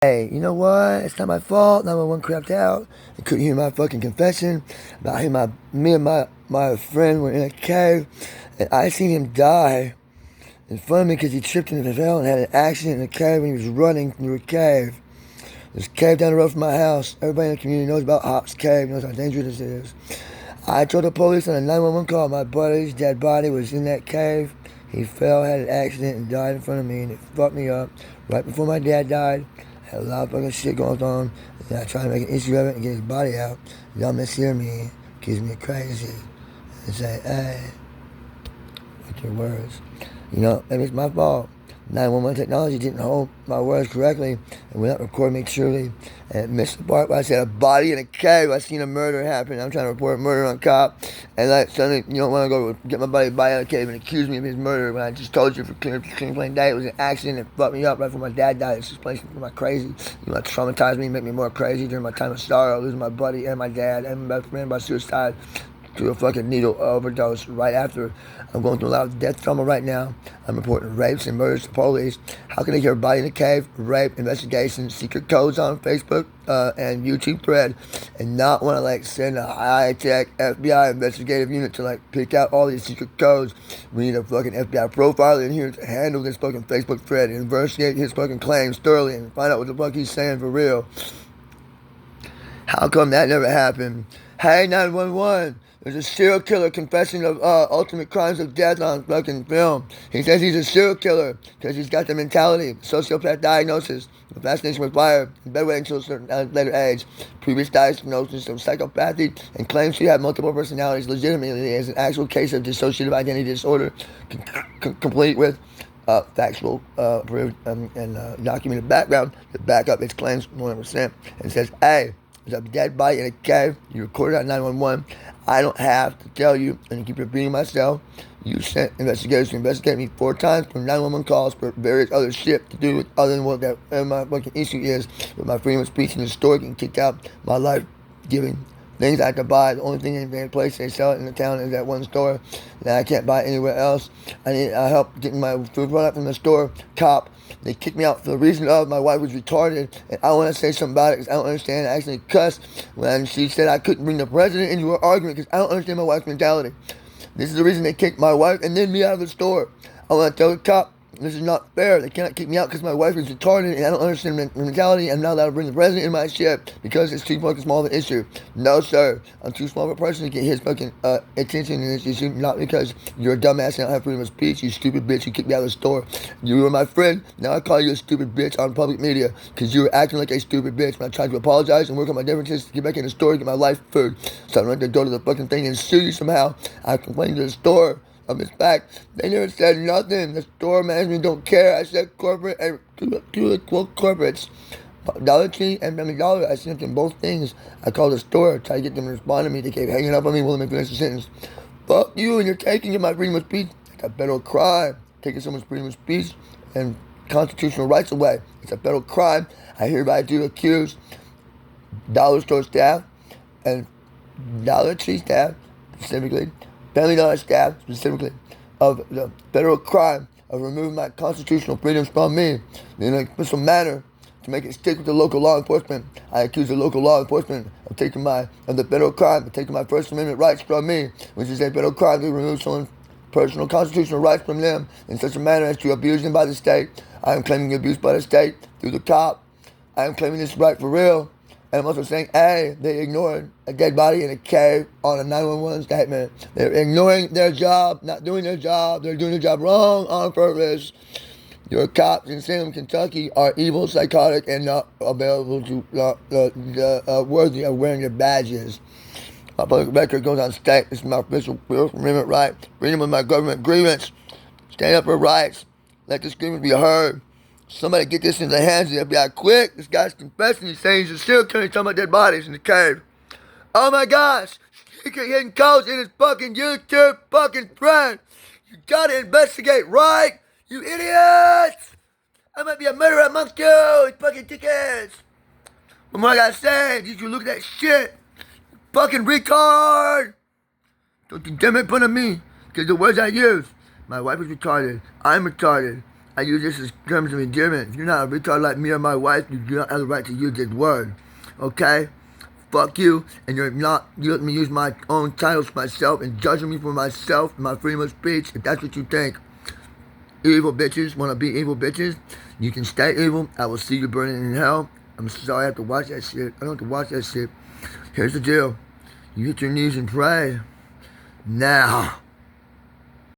Hey, you know what? It's not my fault. 911 crapped out. They couldn't hear my fucking confession about him. Me and my friend were in a cave, and I seen him die in front of me because he tripped and fell and had an accident in the cave when he was running through a cave. There's a cave down the road from my house. Everybody in the community knows about Hops Cave, knows how dangerous it is. I told the police on a 911 call my buddy's dead body was in that cave. He fell, had an accident, and died in front of me, and it fucked me up. Right before my dad died, I had a lot of fucking shit going on, and I tried to make an issue of it and get his body out. Y'all mishear me, accuse me of crazy, and say, hey, watch your words. You know, maybe it's my fault. 911 technology didn't hold my words correctly and would not record me truly. And it missed the part where I said a body in a cave. I seen a murder happen. I'm trying to report murder on cop. And like suddenly you don't want to go get my buddy body out of the cave and accuse me of his murder when I just told you for clear plain day it was an accident and fucked me up right before my dad died. It's just plain my crazy. You know, traumatize me, make me more crazy during my time of sorrow, losing my buddy and my dad and my best friend by suicide through a fucking needle overdose right after. I'm going through a lot of death trauma right now. I'm reporting rapes and murders to police. How can they hear a body in a cave, rape, investigations, secret codes on Facebook and YouTube thread, and not want to send a high-tech FBI investigative unit to pick out all these secret codes? We need a fucking FBI profiler in here to handle this fucking Facebook thread and investigate his fucking claims thoroughly and find out what the fuck he's saying for real. How come that never happened? Hey, 911. There's a serial killer confessing of ultimate crimes of death on fucking film. He says he's a serial killer because he's got the mentality, sociopath diagnosis, the fascination with fire, bedwetting until a certain later age, previous diagnosis of psychopathy, and claims she had multiple personalities legitimately as an actual case of dissociative identity disorder, complete with factual proved and documented background to back up its claims 100%. And says, hey, there's a dead body in a cave. You recorded at 911. I don't have to tell you, and keep repeating myself. You sent investigators to investigate me 4 times for 911 calls for various other shit to do with other than what that my fucking issue is with my freedom of speech and the store getting kicked out. My life giving things I could buy. The only thing in the place they sell it in the town is that one store that I can't buy anywhere else. I need help getting my food product from the store. Cop. They kicked me out for the reason of my wife was retarded, and I want to say something about it because I don't understand. I actually cussed when she said I couldn't bring the president into her argument because I don't understand my wife's mentality. This is the reason they kicked my wife and then me out of the store. I want to tell the cop, this is not fair. They cannot kick me out because my wife is retarded and I don't understand mentality. I'm not allowed to bring the president in my shit because it's too fucking small of an issue. No, sir. I'm too small of a person to get his fucking attention in this issue. Not because you're a dumbass and I don't have freedom of speech. You stupid bitch. You kicked me out of the store. You were my friend. Now I call you a stupid bitch on public media because you were acting like a stupid bitch. When I tried to apologize and work on my differences to get back in the store, get my life food. So I went to go to the fucking thing and sue you somehow. I complained to the store of this fact. They never said nothing. The store management don't care. I said corporate and two corporates, Dollar Tree and Family Dollar. I sent them both things. I called the store, tried to get them to respond to me. They kept hanging up on me, won't let me finish the sentence. Fuck you and you're taking my freedom of speech. It's a federal crime. Taking someone's freedom of speech and constitutional rights away. It's a federal crime. I hereby do accuse Dollar Store staff and Dollar Tree staff specifically, Family Dollar staff specifically, of the federal crime of removing my constitutional freedoms from me in an official manner to make it stick with the local law enforcement. I accuse the local law enforcement of the federal crime of taking my First Amendment rights from me, which is a federal crime to remove someone's personal constitutional rights from them in such a manner as to abuse them by the state. I am claiming abuse by the state through the cop. I am claiming this right for real. And I'm also saying, hey, they ignored a dead body in a cave on a 911 statement. They're ignoring their job, not doing their job. They're doing their job wrong on purpose. Your cops in Salem, Kentucky are evil, psychotic, and not available to, worthy of wearing their badges. My public record goes on state. This is my official First Amendment right. Freedom of my government grievance. Stand up for rights. Let this grievance be heard. Somebody get this in the hands of the FBI quick. This guy's confessing. He's saying he's a serial killer. He's talking about dead bodies in the cave. Oh my gosh. Secret hidden codes in his fucking YouTube fucking thread. You gotta investigate, right? You idiots. I might be a murderer amongst you. You fucking dickheads. What more I gotta say? Did you look at that shit? Fucking retard. Don't you dare make fun of me. Because the words I use. My wife is retarded. I'm retarded. I use this as terms of endearment. If you're not a retard like me or my wife, you do not have the right to use this word. Okay? Fuck you, and you're not letting me use my own titles myself and judging me for myself, my freedom of speech, if that's what you think. Evil bitches want to be evil bitches. You can stay evil. I will see you burning in hell. I'm sorry I have to watch that shit. I don't have to watch that shit. Here's the deal. You hit your knees and pray. Now.